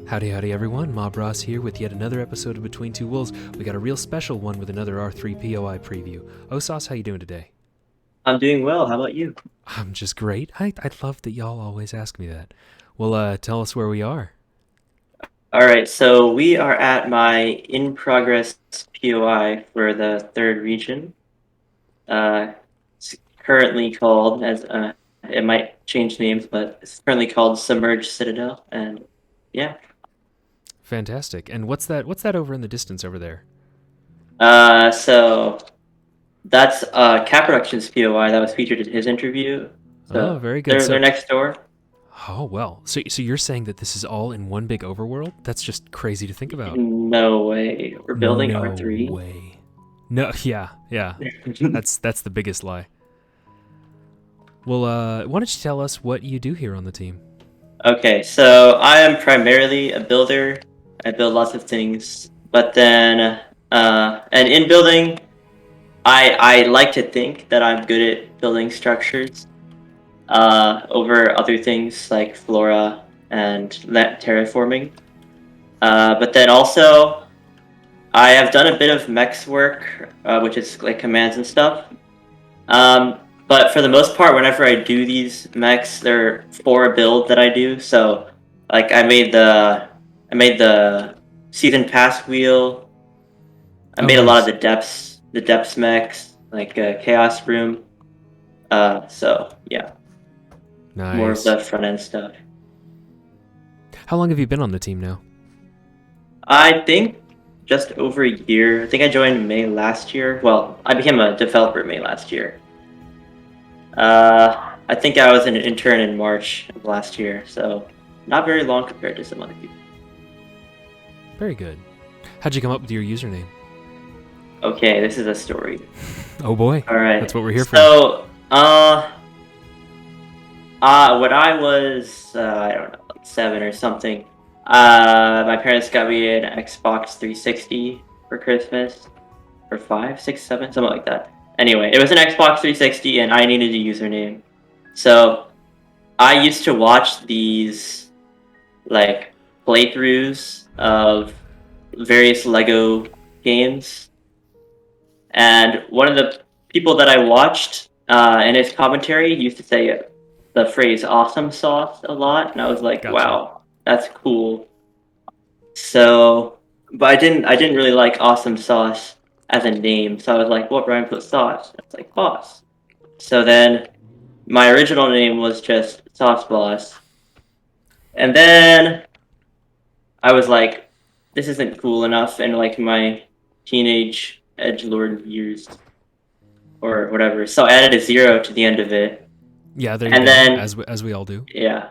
Howdy, howdy, everyone. Mob Ross here with yet another episode of Between Two Wolves. We got a real special one with another R3 POI preview. ohSauce, how you doing today? I'm doing well. How about you? I'm just great. I love that y'all always ask me that. Well, tell us where we are. All right, so we are at my in-progress POI for the third region. It's currently called, it might change names, but it's currently called Submerged Citadel, and yeah. Fantastic. And what's that over in the distance over there? So that's Cap Productions POI that was featured in his interview. Oh, So very good. they're So, next door. oh well. So you're saying that this is all in one big overworld? That's just crazy to think about. No way. We're building No R3. way. No, yeah. That's the biggest lie. Well, why don't you tell us what you do here on the team? Okay, so I am primarily a builder. I build lots of things, but then, and in building, I like to think that I'm good at building structures, over other things like flora and terraforming. But then also, I have done a bit of mechs work, which is like commands and stuff. But for the most part, whenever I do these mechs, they're for a build that I do. So, like, I made the season pass wheel. I Oh, made a lot of nice. the depths mechs, like chaos room. So yeah, more of Nice. the front end stuff. How long have you been on the team now? I think just over a year. I think I joined May last year. Well, I became a developer May last year. I think I was an intern in March of last year, so not very long compared to some other people. Very good. How'd you come up with your username? Okay, this is a story. Oh boy, All right. that's what we're here for. So, when I was, I don't know, like 7 or something, my parents got me an Xbox 360 for Christmas, or 5, 6, 7, something like that. Anyway, it was an Xbox 360, and I needed a username. So I used to watch these like playthroughs of various Lego games, and one of the people that I watched in his commentary used to say the phrase "awesome sauce" a lot, and I was like, Gotcha. "Wow, that's cool." So, but I didn't really like awesome sauce as a name, so I was like, "What rhymes with sauce?" It's like boss. So then my original name was just Sauce Boss, and then I was like, this isn't cool enough in like my teenage edgelord years or whatever. So I added a 0 to the end of it, Yeah, there you and go. then As we all do. yeah,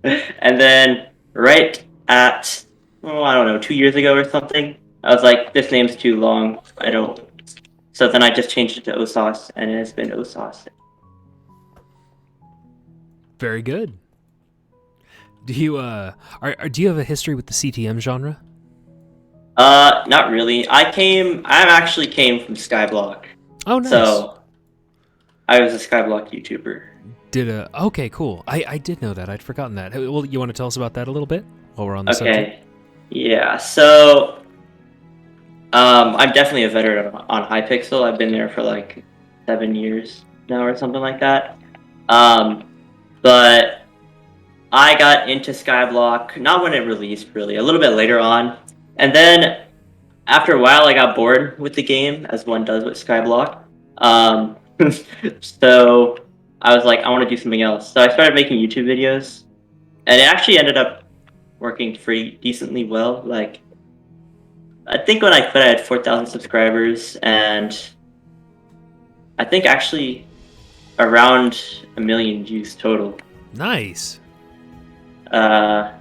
and then right at I don't know 2 years ago or something, I was like, this name's too long. I don't. So then I just changed it to ohSauce, and it's been ohSauce. Very good. Do you do you have a history with the CTM genre? Not really. I actually came from Skyblock, Oh, nice. so I was a Skyblock YouTuber. Okay, cool. I did know that. I'd forgotten that. Well, you want to tell us about that a little bit while we're on the subject? Okay, yeah. So, I'm definitely a veteran on Hypixel. I've been there for like 7 years now, or something like that. Um, but I got into Skyblock not when it released, really, a little bit later on, and then after a while, I got bored with the game, as one does with Skyblock. Um, so I was like, I want to do something else. So I started making YouTube videos, and it actually ended up working pretty decently well. Like, I think when I quit, I had 4,000 subscribers, and I think actually around a million views total. Nice. Uh,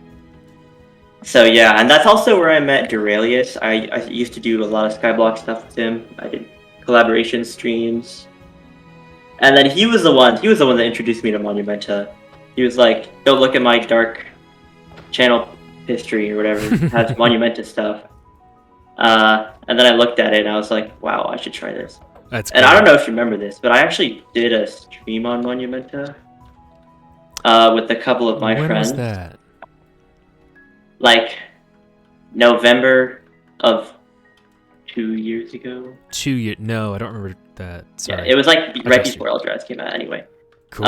so yeah, and that's also where I met Duralius. I used to do a lot of Skyblock stuff with him. I did collaboration streams. And then he was the one that introduced me to Monumenta. He was like, "Don't look at my dark channel history or whatever. It has Monumenta stuff." And then I looked at it and I was like, "Wow, I should try this." That's And I don't great. know if you remember this, but I actually did a stream on Monumenta with a couple of my When was friends. that? like November of 2 years ago. 2 years? No, I don't remember that. Yeah, Sorry. it was like I right trust you. before Eldrazi came out. Anyway. Cool.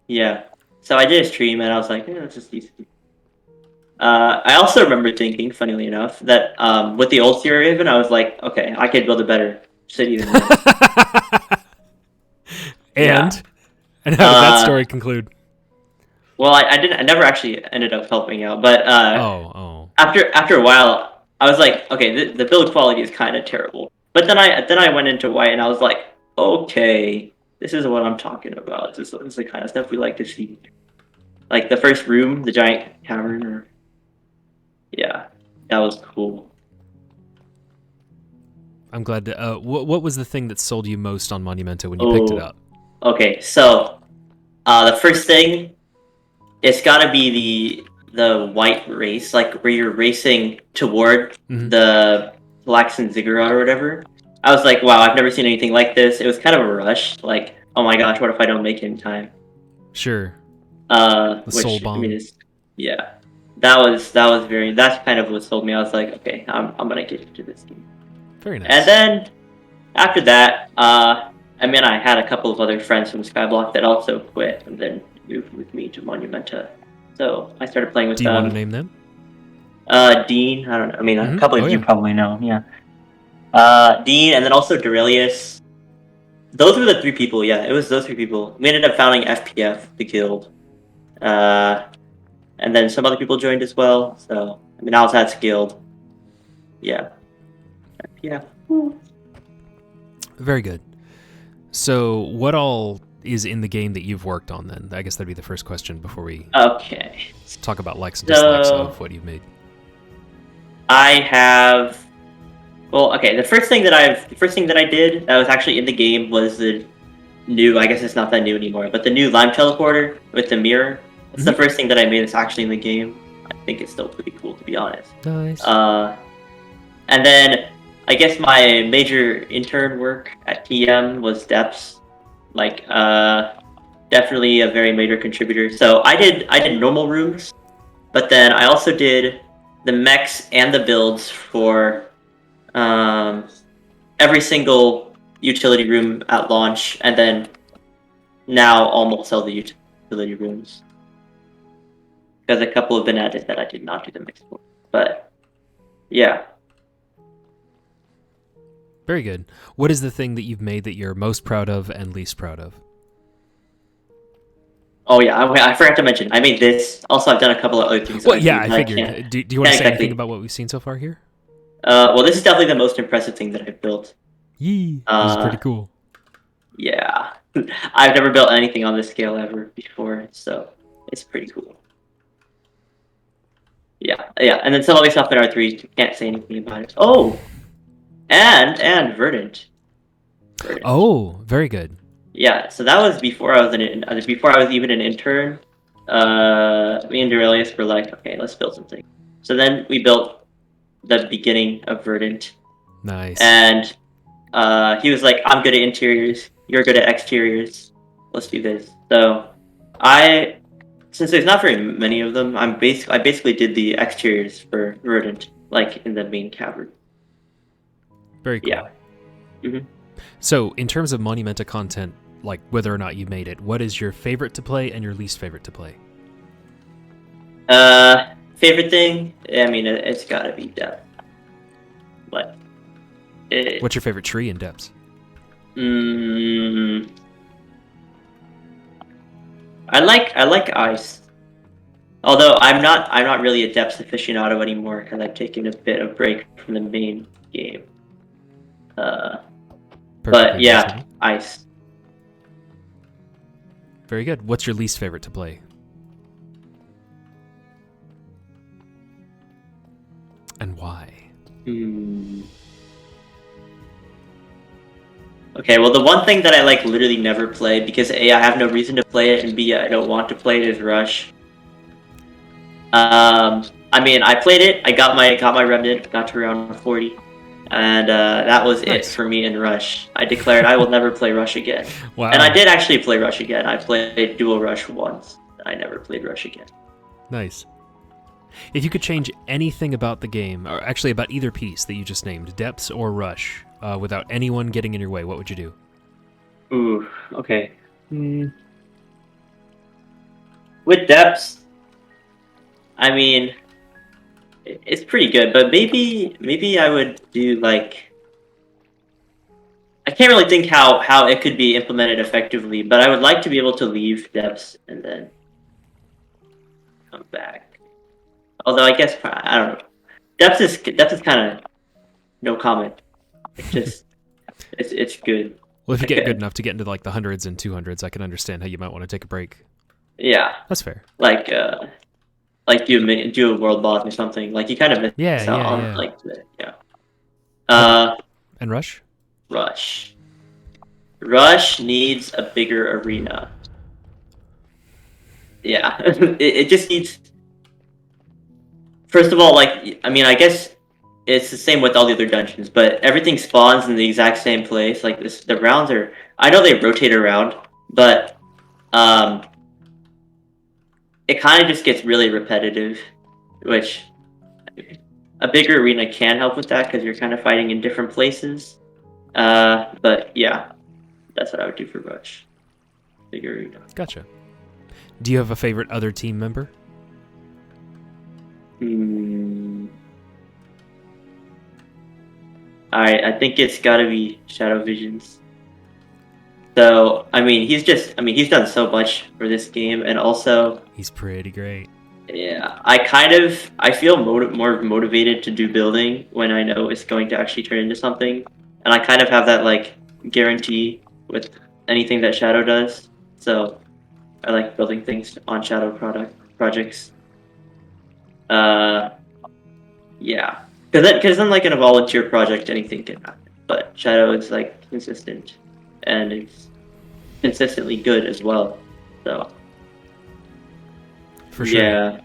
Yeah. So I did a stream and I was like, let's just use it. I also remember thinking, funnily enough, that with the old Sierra Raven, I was like, okay, I could build a better city than this. And Yeah. and how did that story conclude? Well, I didn't. I never actually ended up helping out, but Oh. after a while, I was like, okay, the build quality is kind of terrible. But then I went into white and I was like, okay, this is what I'm talking about. This is the kind of stuff we like to see. Like the first room, the giant cavern, or yeah, that was cool. I'm glad to. What was the thing that sold you most on Monumento when you picked it up? Okay, so the first thing, it's got to be the white race, like where you're racing toward the Blacks and Ziggurat or whatever. I was like, wow, I've never seen anything like this. It was kind of a rush. Like, oh my gosh, what if I don't make it in time? Sure. The soul bomb. I mean, yeah, that's kind of what sold me. I was like, okay, I'm gonna get into this game. Very nice. And then after that, I mean, I had a couple of other friends from Skyblock that also quit and then moved with me to Monumenta. So I started playing with them. Do you want to name them? Dean, I don't know. I mean, a couple of you probably know, yeah. Dean, and then also Durelius. Those were the three people, yeah. It was those three people. We ended up founding FPF, the guild. And then some other people joined as well. So, I mean, Alzad's guild. Yeah. Yeah. Very good. So, what all is in the game that you've worked on then? I guess that'd be the first question before we talk about likes and dislikes of what you've made. I have. Well, okay. The first thing that I did that was actually in the game was the new. I guess it's not that new anymore, but the new Lime teleporter with the mirror. It's the first thing that I made that's actually in the game. I think it's still pretty cool, to be honest. Nice. And then I guess my major intern work at TM was depths. Like, definitely a very major contributor. So I did normal rooms, but then I also did the mechs and the builds for every single utility room at launch, and then now almost all the utility rooms. Because a couple have been added that I did not do the mix for. But yeah. Very good. What is the thing that you've made that you're most proud of and least proud of? Oh yeah, I forgot to mention. I made this. Also, I've done a couple of other things. Well, yeah, I figured. Do you want to say anything about what we've seen so far here? Well, this is definitely the most impressive thing that I've built. Yee, this is pretty cool. Yeah. I've never built anything on this scale ever before, so it's pretty cool. Yeah, and then some other stuff in R3, can't say anything about it. Oh! And Verdant. Oh, very good. Yeah, so that was before I was even an intern. Me and Durelius were like, okay, let's build something. So then we built the beginning of Verdant. Nice. And he was like, I'm good at interiors, you're good at exteriors, let's do this. So since there's not very many of them, I basically did the exteriors for Verdant, like in the main cavern. Very cool. Yeah. Mm-hmm. So, in terms of Monumenta content, like whether or not you made it, what is your favorite to play and your least favorite to play? Favorite thing? I mean, it's gotta be depth. But what's your favorite tree in depths? I like ice. Although I'm not really a depths aficionado anymore because I've taken a bit of break from the main game. But yeah, ice. Very good. What's your least favorite to play? And why? Okay, well, the one thing that I like literally never play because A, I have no reason to play it, and B, I don't want to play it is Rush. I mean, I played it. I got my remnant, got to around 40, and that was it for me in Rush. I declared I will never play Rush again. Wow. And I did actually play Rush again. I played Dual Rush once. I never played Rush again. Nice. If you could change anything about the game, or actually about either piece that you just named, Depths or Rush, without anyone getting in your way, what would you do? Ooh, okay. With Depths, I mean, it's pretty good, but maybe I would do like, I can't really think how it could be implemented effectively, but I would like to be able to leave Depths and then come back. Although I guess I don't know. Depths is kind of no comment. It's just it's good. Well, if you get good enough to get into like the hundreds and 200s, I can understand how you might want to take a break. Yeah, that's fair. Like do a world boss or something. Like you kind of miss out on like and Rush. Rush needs a bigger arena. Yeah, it just needs. First of all, like I mean, I guess it's the same with all the other dungeons, but everything spawns in the exact same place. Like this, the rounds are. I know they rotate around, but it kind of just gets really repetitive, which a bigger arena can help with that because you're kind of fighting in different places. But yeah, that's what I would do for Rush. Bigger arena. Gotcha. Do you have a favorite other team member? I think it's got to be Shadow Visions. So I mean, he's done so much for this game, and also he's pretty great. Yeah, I feel more motivated to do building when I know it's going to actually turn into something, and I kind of have that like guarantee with anything that Shadow does. So I like building things on Shadow projects. Yeah, because then like in a volunteer project, anything can happen. But Shadow is like consistent, and it's consistently good as well. So. For sure. Yeah.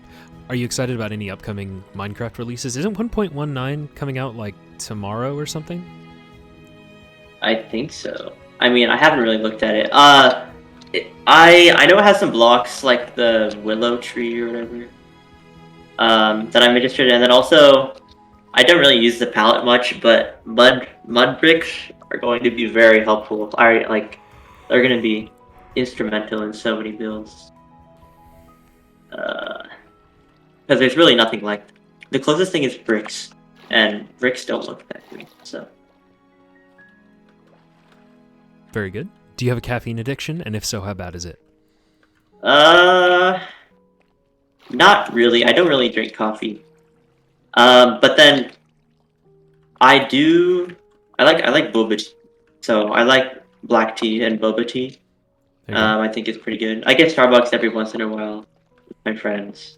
Are you excited about any upcoming Minecraft releases? Isn't 1.19 coming out like tomorrow or something? I think so. I mean, I haven't really looked at it. I know it has some blocks like the willow tree or whatever. That I'm interested in, and then also I don't really use the palette much, but mud bricks are going to be very helpful. They're going to be instrumental in so many builds. Because there's really nothing like them. The closest thing is bricks, and bricks don't look that good. So. Very good. Do you have a caffeine addiction, and if so, how bad is it? Not really. I don't really drink coffee. But then I do. I like boba tea. So I like black tea and boba tea. I think it's pretty good. I get Starbucks every once in a while with my friends.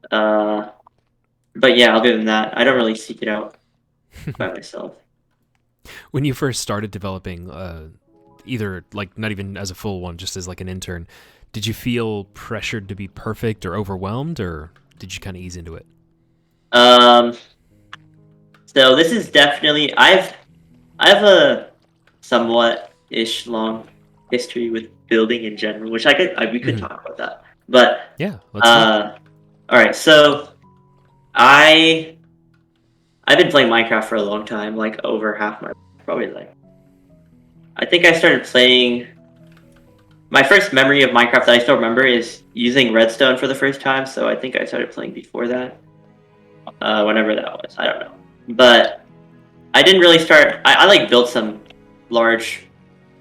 But yeah, other than that, I don't really seek it out by myself. When you first started developing, either like not even as a full one, just as like an intern, did you feel pressured to be perfect or overwhelmed, or did you kind of ease into it? So this is definitely I have a somewhat-ish long history with building in general, which we could talk about that. But yeah, let's all right, so I've been playing Minecraft for a long time, like over half my I think I started playing. My first memory of Minecraft that I still remember is using redstone for the first time, so I think I started playing before that. Whenever that was, I don't know. But I didn't really start. I like built some large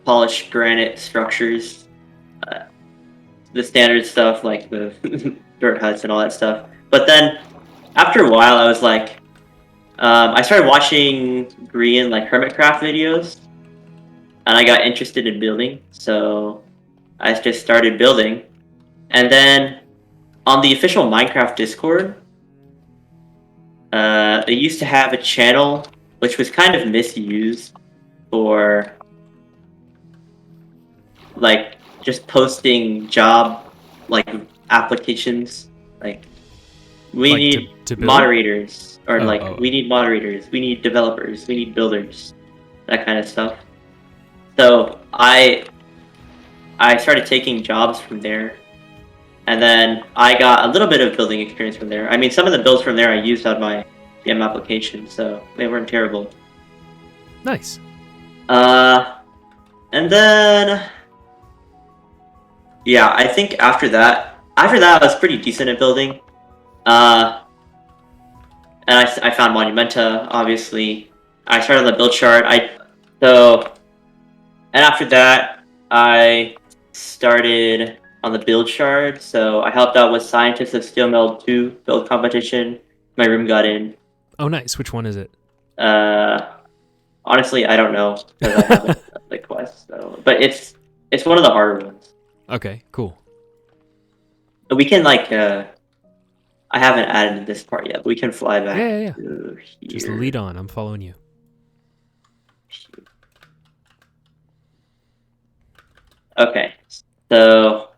polished granite structures, the standard stuff like the dirt huts and all that stuff. But then after a while, I was like, I started watching Green like Hermitcraft videos, and I got interested in building. So I just started building, and then on the official Minecraft Discord, they used to have a channel which was kind of misused for like just posting job like applications, like we like need to moderators, or we need moderators, we need developers, we need builders, that kind of stuff. So I started taking jobs from there, And then I got a little bit of building experience from there. I mean, some of the builds from there I used on my DM application, so they weren't terrible. Nice. And then, yeah, I think after that I was pretty decent at building. And I found Monumenta, obviously. I started on the build chart. And after that, I started on the build chart. So I helped out with Scientists of Steel Metal 2 build competition. My room got in. Oh, nice. Which one is it? Honestly, I don't know because I haven't done the quest. So, but it's one of the harder ones. Okay, cool. But we can I haven't added this part yet, but we can fly back. Yeah. To here. Just lead on. I'm following you. Okay, so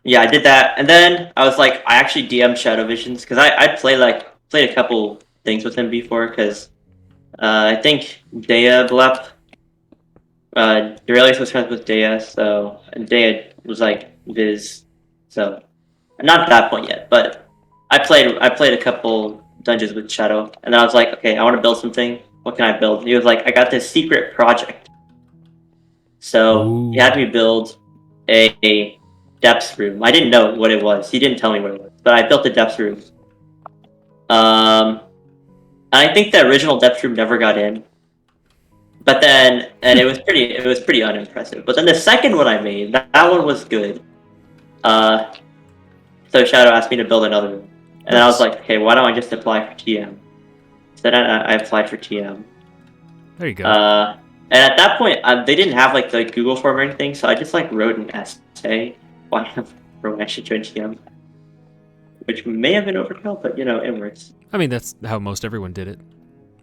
yeah, I did that, and then I was like, I actually DM'd Shadow Visions because I played a couple things with him before because I think Dea Blep, Durelius was friends with Dea, so and Dea was like Viz, so not at that point yet, but I played a couple dungeons with Shadow, and then I was like, okay, I want to build something. What can I build? And he was like, I got this secret project. So he had me build a depths room. I didn't know what it was. He didn't tell me what it was, but I built a depths room. And I think the original depths room never got in. But then, and it was pretty unimpressive. But then the second one I made, that one was good. So Shadow asked me to build another room, and then I was like, okay, why don't I just apply for TM? So then I applied for TM. There you go. And at that point, they didn't have like the Google form or anything, so I just like wrote an essay why I should join TM, which may have been overkill, but you know, it works. I mean, that's how most everyone did it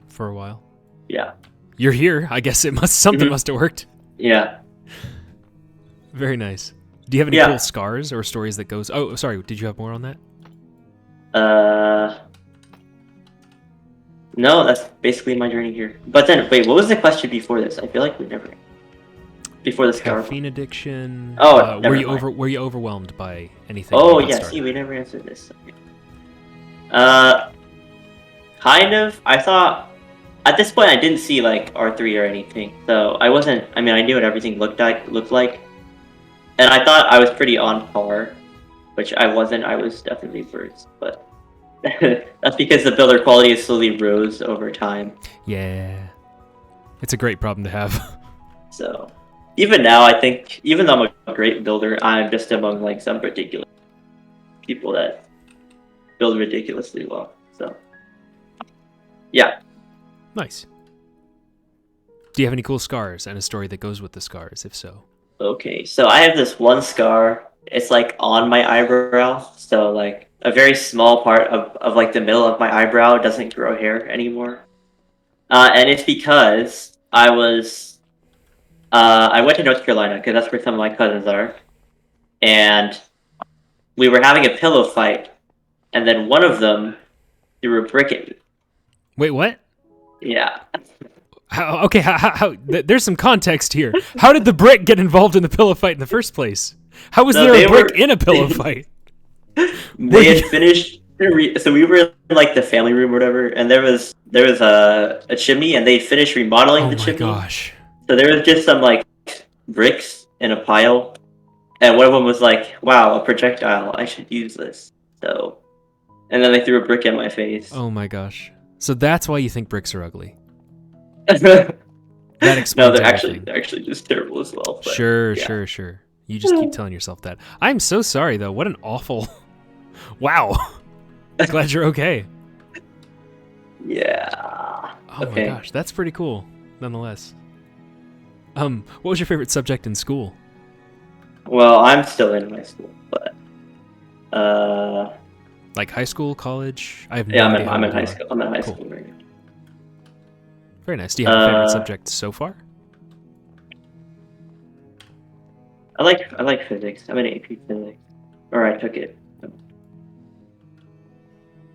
for a while. Yeah. You're here. I guess something must have worked. Yeah. Very nice. Do you have any cool scars or stories that goes? Oh, sorry. Did you have more on that? No, that's basically my journey here. But then, wait, what was the question before this? I feel like we never. Before the scar. Caffeine addiction. Oh, were you overwhelmed by anything? Oh yeah, see, we never answered this. Kind of. I thought at this point I didn't see like R3 or anything, so I wasn't. I mean, I knew what everything looked like, and I thought I was pretty on par, which I wasn't. I was definitely worse, but. That's because the builder quality has slowly rose over time. Yeah. It's a great problem to have. So, even now, I think, even though I'm a great builder, I'm just among like some ridiculous people that build ridiculously well. So, yeah. Nice. Do you have any cool scars and a story that goes with the scars, if so? Okay, so I have this one scar. It's like on my eyebrow, so like a very small part of like the middle of my eyebrow doesn't grow hair anymore. And it's because I went to North Carolina because that's where some of my cousins are, and we were having a pillow fight, and then one of them threw a brick at me. Wait, what? Yeah. How, there's some context here. How did the brick get involved in the pillow fight in the first place? How was there a brick in a pillow fight? They had finished. So we were in like the family room or whatever, and there was a chimney, and they finished remodeling the chimney. Oh my gosh! So there was just some like bricks in a pile, and one of them was like, "Wow, a projectile! I should use this." So, and then they threw a brick in my face. Oh my gosh! So that's why you think bricks are ugly. That explains. No, they're actually just terrible as well. But, sure. You just keep telling yourself that. I'm so sorry though. What an awful. Wow. Glad you're okay. Yeah. Oh my gosh, that's pretty cool, nonetheless. What was your favorite subject in school? Well, I'm still in high school, but like high school, college? I have no idea. Yeah, I'm in high school. I'm in high school right now. Very nice. Do you have a favorite subject so far? I like physics. I'm in AP physics, or I took it.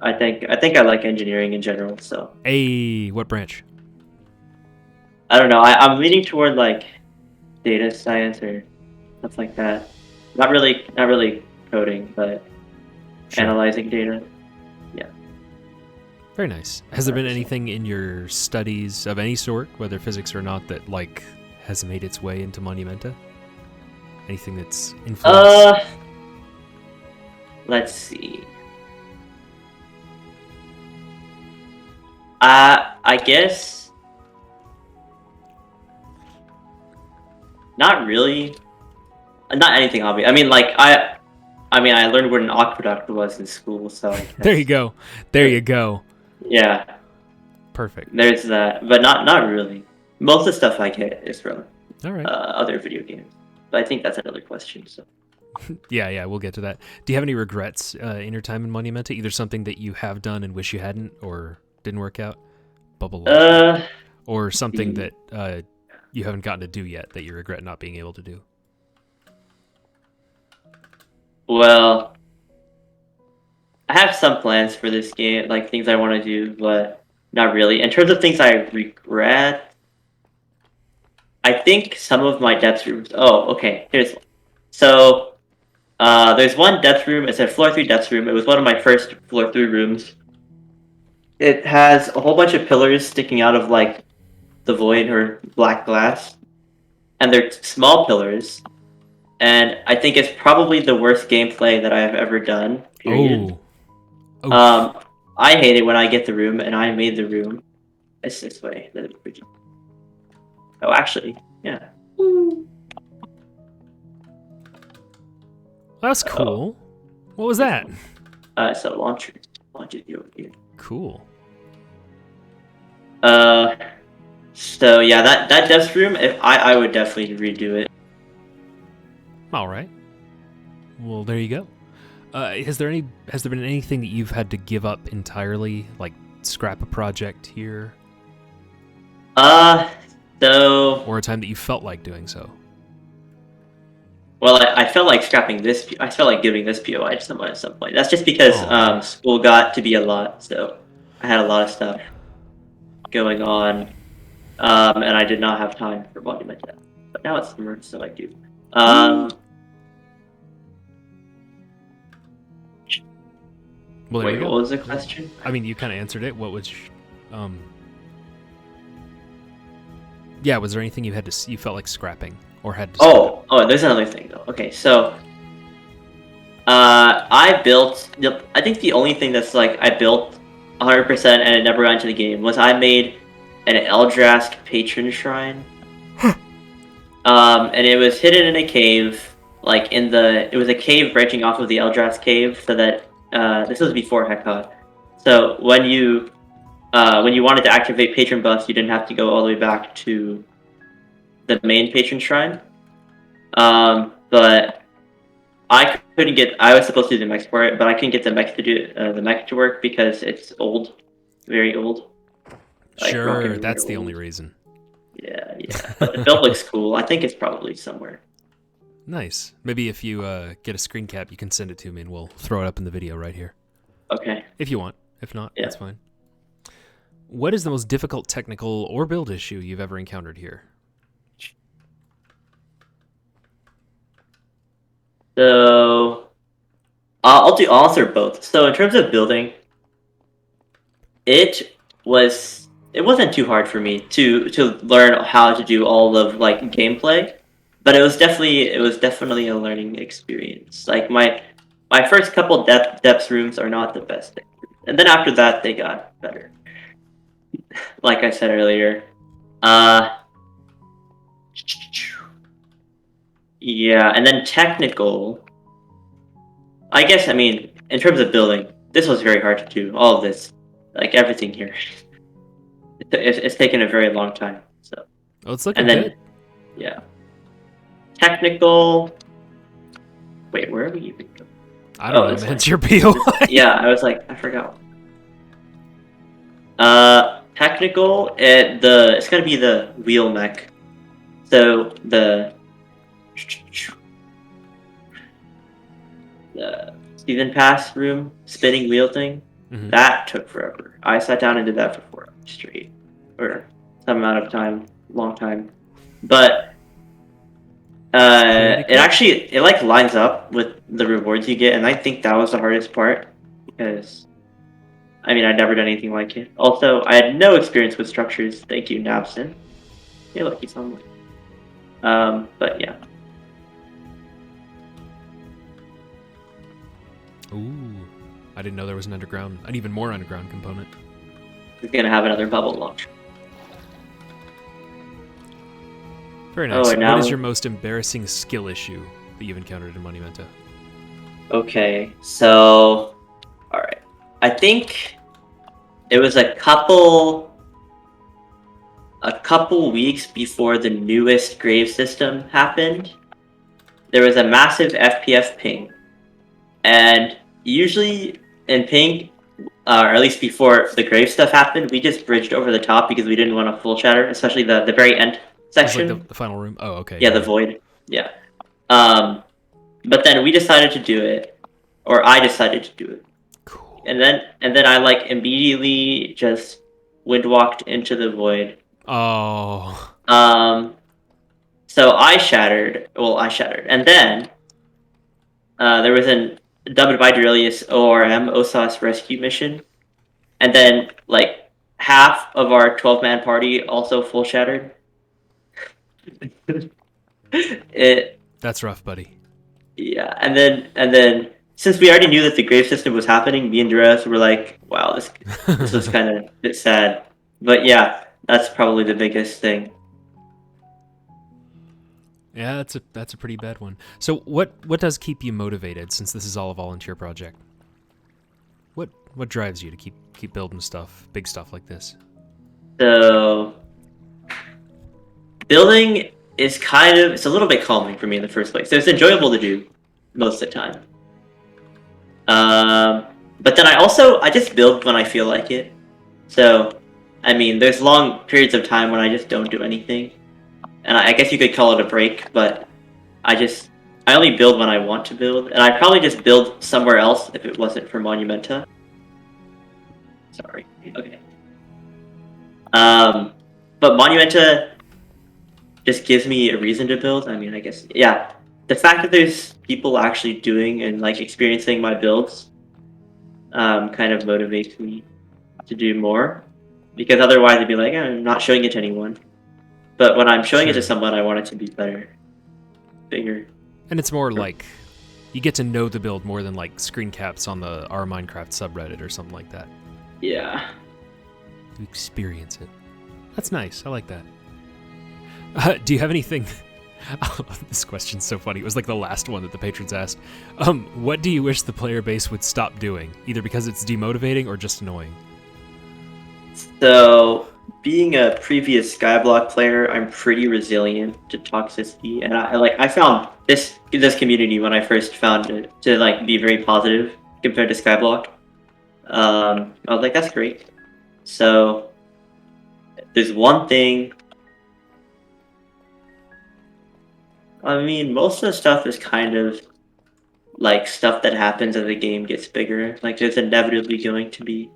I think I like engineering in general. So. Hey, what branch? I don't know. I'm leaning toward like data science or stuff like that. Not really coding, but Sure. analyzing data. Very nice. Has there been anything in your studies of any sort, whether physics or not, that like has made its way into Monumenta? Anything that's influenced? Let's see. I guess not really. Not anything obvious. I mean, like I learned what an aqueduct was in school, so I guess, There you go. There you go. yeah, Perfect. there's that, but not really. Most of the stuff I get is from All right. other video games, but I think that's another question. So Yeah, we'll get to that. Do you have any regrets in your time in Monumenta? Either something that you have done and wish you hadn't, or didn't work out? Bubble up. Or something that you haven't gotten to do yet that you regret not being able to do? well, I have some plans for this game, like things I want to do, but not really. In terms of things I regret, I think some of my depth rooms. Oh, okay. There's one depth room. It's a floor 3 depth room. It was one of my first floor 3 rooms. It has a whole bunch of pillars sticking out of like the void or black glass, and they're small pillars. And I think it's probably the worst gameplay that I have ever done. Period. Oh. I hate it when I get the room and I made the room. It's this way. Oh, actually, yeah. That's cool. What was that? It's a launcher. Launch it over here. Cool. So yeah, that depth room, if I would definitely redo it. All right. Well, there you go. Has there been anything that you've had to give up entirely, like scrap a project here, So or a time that you felt like doing so? well, I felt like scrapping this. I felt like giving this POI to someone at some point. That's just because school got to be a lot, so I had a lot of stuff going on, and I did not have time for Monumenta. But now it's summer, so I do. Well, there Wait, you go. what was the question? I mean, you kind of answered it. What was, yeah, was there anything you felt like scrapping or had to? Oh, there's another thing though. Okay, so, I built. I think the only thing that's like I built 100% and it never got into the game was I made an Eldrask patron shrine. And it was hidden in a cave, like it was a cave branching off of the Eldrask cave, so that this was before Hekka. So when you wanted to activate patron buffs, you didn't have to go all the way back to the main patron shrine. But I couldn't get. I was supposed to do the mech for it, but I couldn't get the mech to do the mech to work because it's old, very old. Like, sure, that's the only reason. Yeah. But the build looks cool. I think it's probably somewhere. Nice. Maybe if you get a screen cap, you can send it to me and we'll throw it up in the video right here. Okay. If you want. If not, that's fine. What is the most difficult technical or build issue you've ever encountered here? So, I'll answer both. So in terms of building, it wasn't too hard for me to learn how to do all of like gameplay, but it was definitely a learning experience. Like my first couple depths rooms are not the best, and then after that they got better. Like I said earlier, yeah, and then technical. I guess, I mean, in terms of building, this was very hard to do. All of this, like everything here, it's taken a very long time. So. Oh, it's looking good. Yeah. Technical. Wait, where are we even going? I don't know, man. It's your POI. Yeah, I was like, I forgot. Technical. It's gonna be the wheel mech. So the season pass room spinning wheel thing, that took forever. I sat down and did that for 4 hours straight, or some amount of time, long time. But It like lines up with the rewards you get, and I think that was the hardest part because I mean I'd never done anything like it. Also, I had no experience with structures. Thank you, Nabson. You're lucky someone. But yeah. Ooh, I didn't know there was an even more underground component. We're gonna have another bubble launch. Very nice. What is your most embarrassing skill issue that you've encountered in Monumenta? Okay, so alright. I think it was a couple weeks before the newest grave system happened. There was a massive FPS ping. And usually in ping, or at least before the grave stuff happened, we just bridged over the top because we didn't want a full shatter, especially the very end section. Like the final room? Oh, okay. Yeah, the void. Yeah. But then we decided to do it, or I decided to do it. Cool. And then I like immediately just wind walked into the void. Oh. So I shattered, and then there was an dubbed by Durelius ORM, ohSauce rescue mission, and then like half of our 12-man party also full shattered. That's rough, buddy. Yeah, and then since we already knew that the grave system was happening, me and Durelius were like, wow, this was kind of a bit sad. But yeah, that's probably the biggest thing. Yeah, that's a pretty bad one. So what does keep you motivated, since this is all a volunteer project? What drives you to keep building stuff, big stuff like this? So building is it's a little bit calming for me in the first place. So it's enjoyable to do most of the time. But then I just build when I feel like it. So I mean, there's long periods of time when I just don't do anything. And I guess you could call it a break, but I only build when I want to build, and I'd probably just build somewhere else if it wasn't for Monumenta. Sorry. Okay. But Monumenta just gives me a reason to build. I mean, I guess, yeah. The fact that there's people actually doing and like experiencing my builds kind of motivates me to do more, because otherwise I'd be like, I'm not showing it to anyone. But when I'm showing it to someone, I want it to be better, bigger. And it's more like you get to know the build more than like screen caps on the our Minecraft subreddit or something like that. Yeah. You experience it. That's nice. I like that. Do you have anything? Oh, this question's so funny. It was like the last one that the patrons asked. What do you wish the player base would stop doing, either because it's demotivating or just annoying? So, being a previous Skyblock player, I'm pretty resilient to toxicity, and I found this community when I first found it to like be very positive compared to Skyblock. I was like, that's great. So, there's one thing. I mean, most of the stuff is kind of like stuff that happens as the game gets bigger. Like, there's inevitably going to be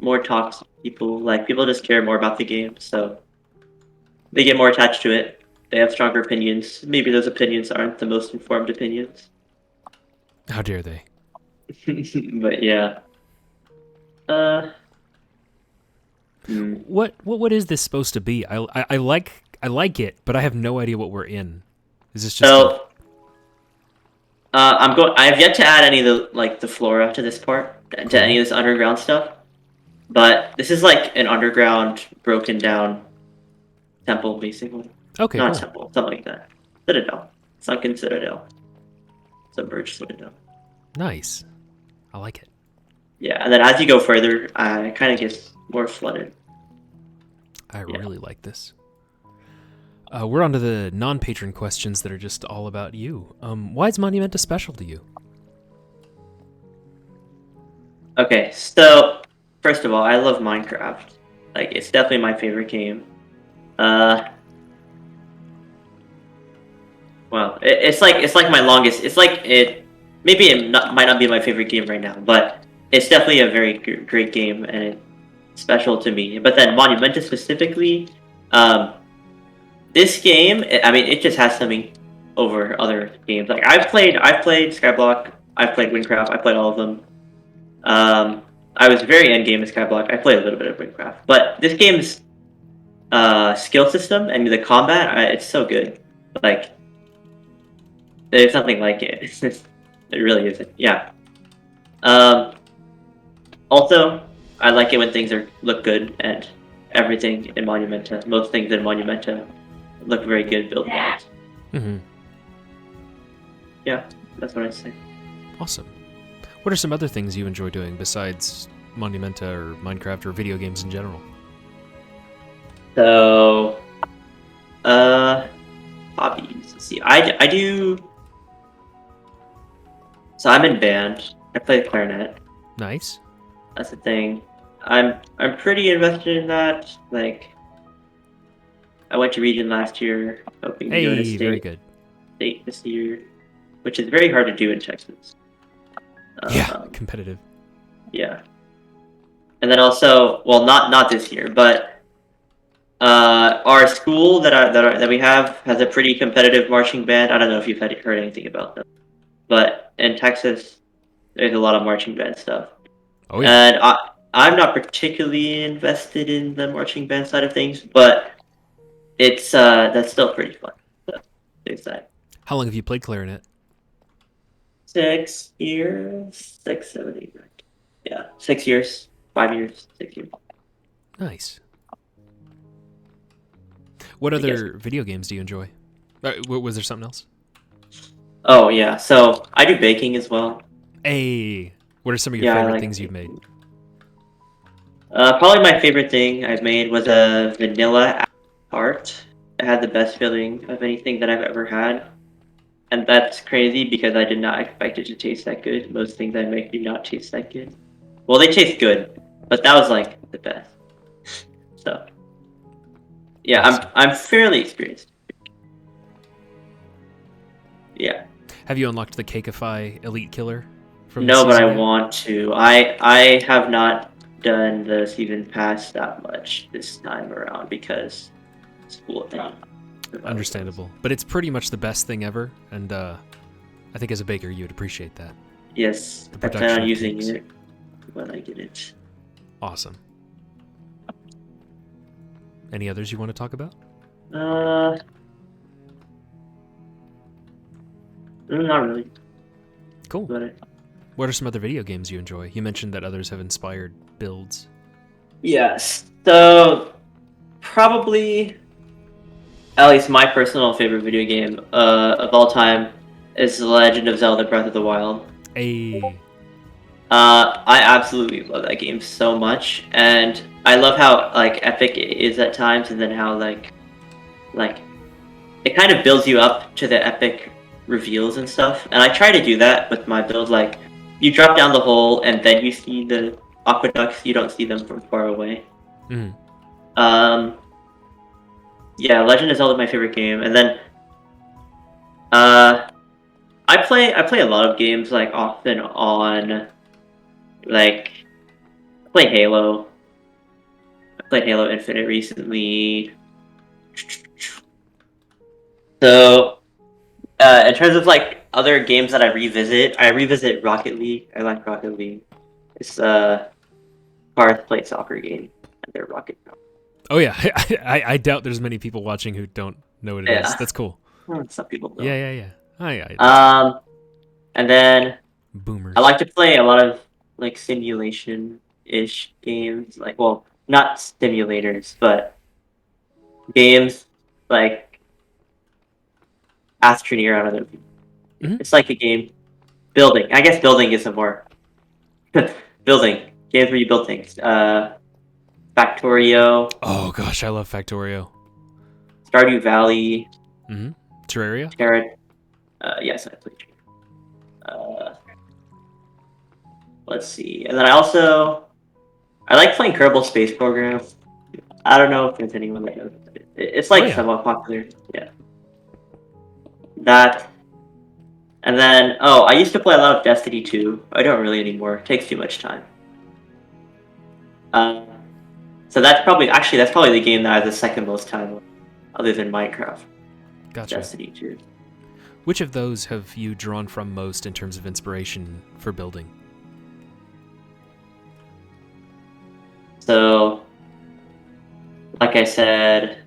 more toxic people. Like, people just care more about the game, so they get more attached to it. They have stronger opinions. Maybe those opinions aren't the most informed opinions. How dare they? But yeah. What is this supposed to be? I like it, but I have no idea what we're in. Is this just so? I have yet to add any of the flora to this part, to any of this underground stuff. But this is like an underground, broken down temple, basically. Okay, not cool. temple, something like that. Citadel, sunken citadel, submerged citadel. Nice, I like it. Yeah, and then as you go further, it kind of gets more flooded. I really like this. We're on to the non-patron questions that are just all about you. Why is Monumenta special to you? Okay, so first of all, I love Minecraft. Like, it's definitely my favorite game. Well, it's like my longest. It's like maybe might not be my favorite game right now, but it's definitely a very great game and it's special to me. But then Monumenta specifically, this game, I mean, it just has something over other games. Like I've played Skyblock, I've played Windcraft, I played all of them. I was very end game in Skyblock. I played a little bit of Windcraft, but this game's skill system and the combat, it's so good. Like there's nothing like it. It really isn't. Yeah. Um, Also, I like it when things look good and everything in Monumenta. Most things in Monumenta look very good build-wise. Mm-hmm. Yeah, that's what I say. Awesome. What are some other things you enjoy doing besides Monumenta or Minecraft or video games in general? So, hobbies. Let's see. I do. So I'm in band. I play the clarinet. Nice. That's the thing. I'm pretty invested in that. Like, I went to region last year, hoping to go to Hey, very good. state this year, which is very hard to do in Texas. Yeah, competitive. Yeah. And then also, well, not this year, but our school that we have has a pretty competitive marching band. I don't know if you've heard anything about them, but in Texas, there's a lot of marching band stuff. Oh yeah. And I'm not particularly invested in the marching band side of things, but it's that's still pretty fun. So, there's that. How long have you played clarinet? 6 years, 6, 7, 8, 9. Yeah, 6 years, 5 years, 6 years. Nice. What other video games do you enjoy? Was there something else? Oh yeah, so I do baking as well. Hey, what are some of your favorite things you've made? Probably my favorite thing I've made was a vanilla apple tart. It had the best filling of anything that I've ever had. And that's crazy because I did not expect it to taste that good. Most things I make do not taste that good. Well, they taste good, but that was like the best. So, yeah, Awesome. I'm fairly experienced. Yeah. Have you unlocked the Cakeify Elite Killer from No, the but season I yet? want to. I have not done the season pass that much this time around because school thing. Understandable, but it's pretty much the best thing ever, and I think as a baker you would appreciate that. Yes, The I plan production on of using cakes. it when I get it. Awesome. Any others you want to talk about? Not really. Cool. But What are some other video games you enjoy? You mentioned that others have inspired builds. yes, so probably at least my personal favorite video game of all time is The Legend of Zelda: Breath of the Wild. Hey. I absolutely love that game so much, and I love how like epic it is at times, and then how like it kind of builds you up to the epic reveals and stuff. And I try to do that with my build. Like you drop down the hole, and then you see the aqueducts. You don't see them from far away. Mm. Yeah, Legend of Zelda is my favorite game, and then I play a lot of games like off and on. Like I play Halo. I played Halo Infinite recently. So, in terms of like other games that I revisit Rocket League. I like Rocket League. It's Parth play soccer game, and they're Rocket. Oh yeah, I doubt there's many people watching who don't know what it is. Yeah, That's cool. some people don't. Yeah. That's And then boomers. I like to play a lot of like simulation-ish games. Like, well, not simulators, but games like Astroneer. I don't know. Mhm. It's like a game building. I guess building is a more building games where you build things. Factorio, Oh gosh, I love Factorio. Stardew Valley, Mm-hmm. Terraria? Terra. Yes, I played. Uh, let's see, and then I like playing Kerbal Space Program. I don't know if there's anyone that knows. It's like Oh, yeah. somewhat popular. Yeah. That. And then, I used to play a lot of Destiny 2. I don't really anymore. It takes too much time. So that's probably the game that I have the second most time on, other than Minecraft. Gotcha. Destiny 2. Which of those have you drawn from most in terms of inspiration for building? So, like I said,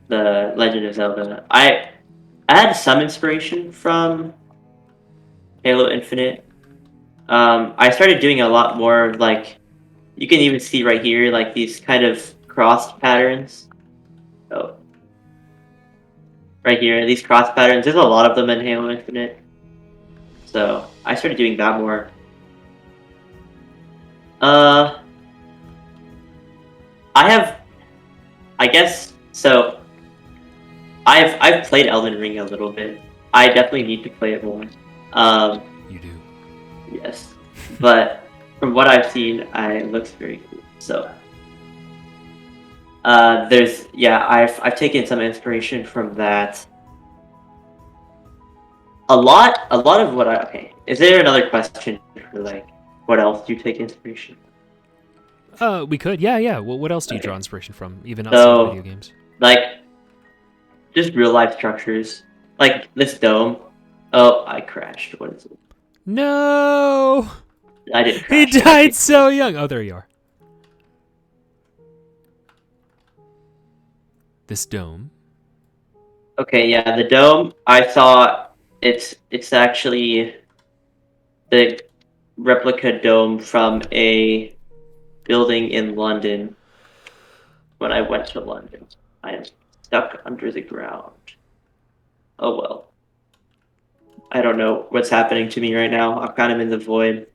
the Legend of Zelda. I had some inspiration from Halo Infinite. I started doing a lot more, like, you can even see right here, like these kind of cross patterns. Oh, right here, these cross patterns. There's a lot of them in Halo Infinite. So I started doing that more. I guess so. I've played Elden Ring a little bit. I definitely need to play it more. You do. Yes, but from what I've seen, it looks very cool. So, I've taken some inspiration from that. A lot of what okay. Is there another question for like what else do you take inspiration? We could. Yeah. Well, what else do you Okay. draw inspiration from, even outside of video games? Like just real life structures, like this dome. Oh, I crashed. What is it? No! I didn't He crash. died so young. Oh, there you are. This dome. Okay, yeah, the dome. I saw it's actually the replica dome from a building in London. When I went to London, I am stuck under the ground. Oh well. I don't know what's happening to me right now. I'm kind of in the void.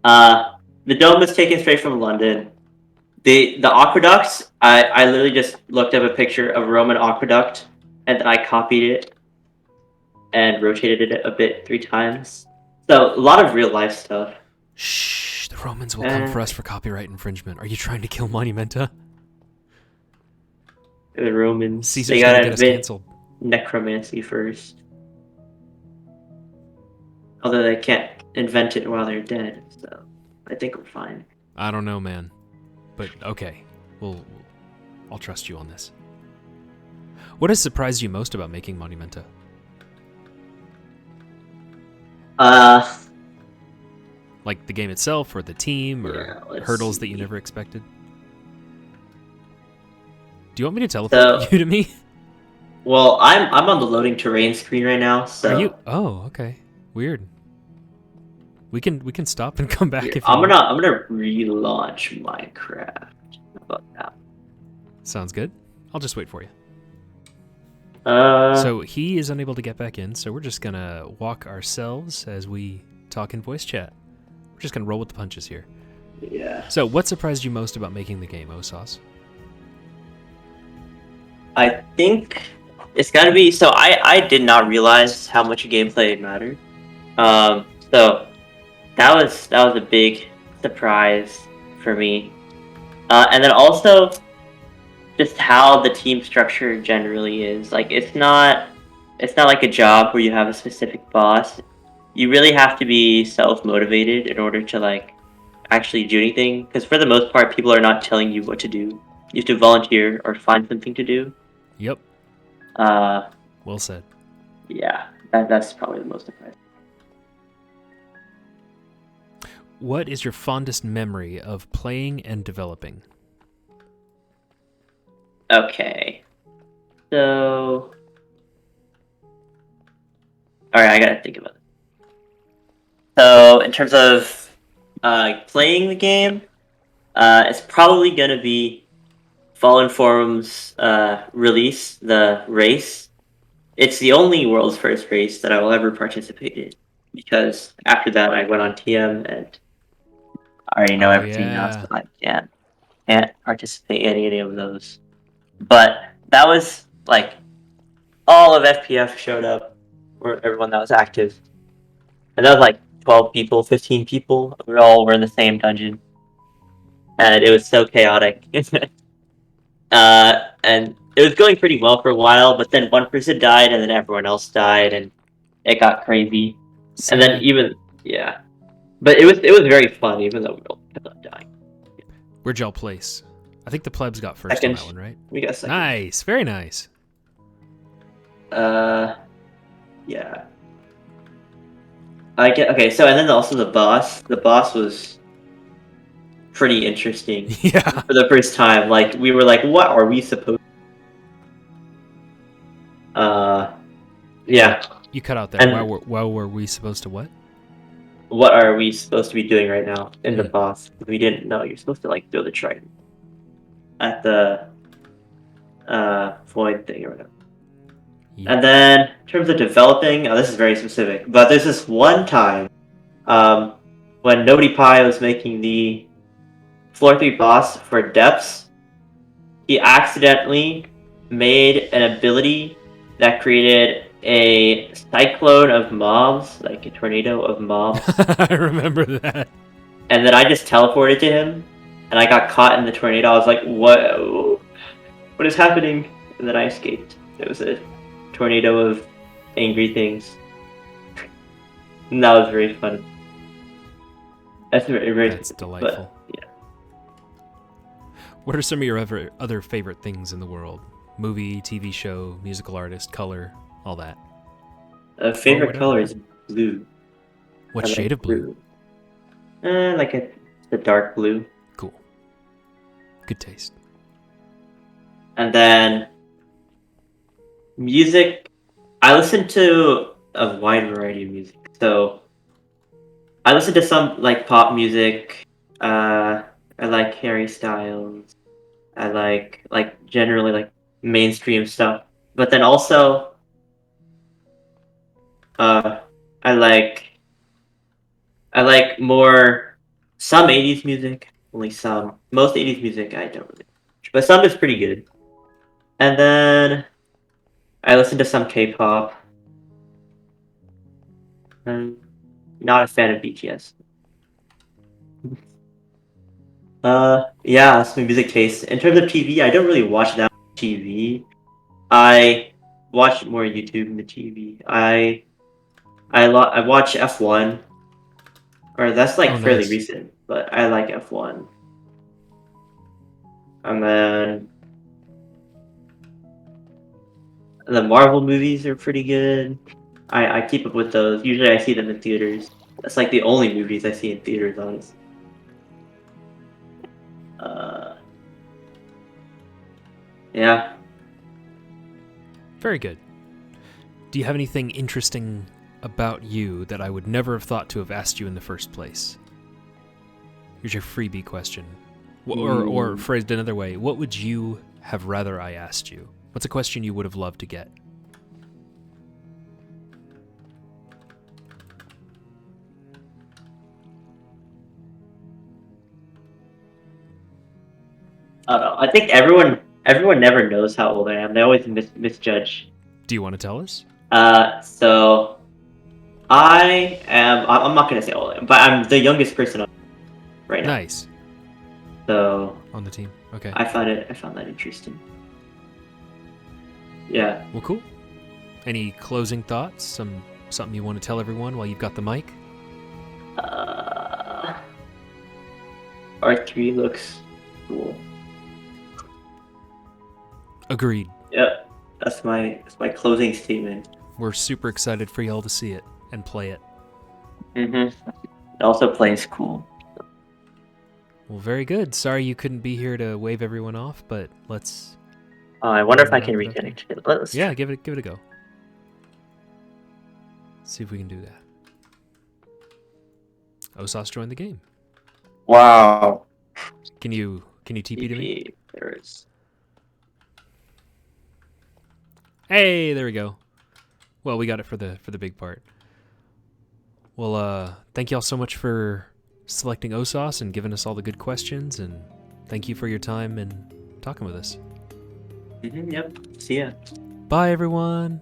The dome was taken straight from London. The aqueducts, I literally just looked up a picture of Roman aqueduct and then I copied it and rotated it a bit 3 times. So a lot of real life stuff. Shh, the Romans will come for us for copyright infringement. Are you trying to kill Monumenta? The Romans, Caesar's they gonna gotta get us invent canceled. necromancy first. Although they can't invent it while they're dead, so I think we're fine. I don't know, man. But okay, I'll trust you on this. What has surprised you most about making Monumenta? Like the game itself, or the team, or hurdles that you never expected? Do you want me to teleport you to me? Well, I'm on the loading terrain screen right now, so. Are you? Oh, okay. Weird. We can stop and come back if you I'm want. gonna relaunch Minecraft. How about that? Sounds good. I'll just wait for you. Uh. So he is unable to get back in, so we're just gonna walk ourselves as we talk in voice chat. We're just gonna roll with the punches here. Yeah. So what surprised you most about making the game, ohSauce? I think it's gotta be. So I did not realize how much gameplay mattered. So that was a big surprise for me. And then also just how the team structure generally is. Like it's not like a job where you have a specific boss. You really have to be self-motivated in order to like actually do anything. Because for the most part, people are not telling you what to do. You have to volunteer or find something to do. Yep. Well said. Yeah, that's probably the most surprising. What is your fondest memory of playing and developing? Okay. So... Alright, I gotta think about it. So, in terms of playing the game, it's probably gonna be Fallen Forum's release, the race. It's the only world's first race that I will ever participate in, because after that I went on TM and I already know everything now, so I can't participate in any of those. But that was like all of FPF showed up, or everyone that was active, and that was like 12 people, 15 people. We all were in the same dungeon, and it was so chaotic. And it was going pretty well for a while, but then one person died, and then everyone else died, and it got crazy. Sad. And then but it was very fun, even though we all kept on dying. Where'd y'all place? I think the plebs got first Second. on that one, right? We got second. Nice, very nice. Yeah. Okay. So and then also the boss. The boss was pretty interesting Yeah. for the first time. Like we were like, what are we supposed? Yeah. You cut out there. And While were we supposed to what? what are we supposed to be doing right now in the Mm. boss? We didn't know. You're supposed to like throw the trident at the void thing or whatever. Yeah. And then in terms of developing, this is very specific, but there's this one time when Nobody Pie was making the floor 3 boss for depths, he accidentally made an ability that created a cyclone of mobs, like a tornado of mobs. I remember that. And then I just teleported to him, and I got caught in the tornado. I was like, what is happening? And then I escaped. It was a tornado of angry things. And that was very fun. That's That's delightful. But, yeah. What are some of your other favorite things in the world? Movie, TV show, musical artist, color, all that. Favorite color is blue. What shade of blue? Like the dark blue. Cool. Good taste. And then music. I listen to a wide variety of music. So I listen to some like pop music. I like Harry Styles. I like generally like mainstream stuff. But then also I like more some 80s music, only some. Most 80s music I don't really watch, but some is pretty good. And then I listen to some K-pop. I'm not a fan of BTS. Yeah, that's my music taste. In terms of TV, I don't really watch that much TV. I watch more YouTube than the TV. I watch F1, or that's like fairly nice. recent, but I like F1. And then the Marvel movies are pretty good. I keep up with those. Usually I see them in theaters. That's like the only movies I see in theaters, honestly. Yeah. Very good. Do you have anything interesting about you that I would never have thought to have asked you in the first place? Here's your freebie question. Or phrased another way, what would you have rather I asked you? What's a question you would have loved to get? I don't know. I think everyone never knows how old I am. They always misjudge. Do you want to tell us? So I'm not gonna say all of them, but I'm the youngest person right now. Nice. So On the team. Okay. I found that interesting. Yeah. Well, cool. Any closing thoughts? Something you want to tell everyone while you've got the mic? R3 looks cool. Agreed. Yep. That's my closing statement. We're super excited for y'all to see it and play it. It also plays cool. Well, very good. Sorry you couldn't be here to wave everyone off, but let's... I wonder if I can reconnect it. Let's... Yeah, give it a go. See if we can do that. ohSauce joined the game. Wow. Can you TP to me? There is. Hey, there we go. Well, we got it for the big part. Well, thank y'all so much for selecting ohSauce and giving us all the good questions, and thank you for your time and talking with us. Yep. See ya. Bye, everyone.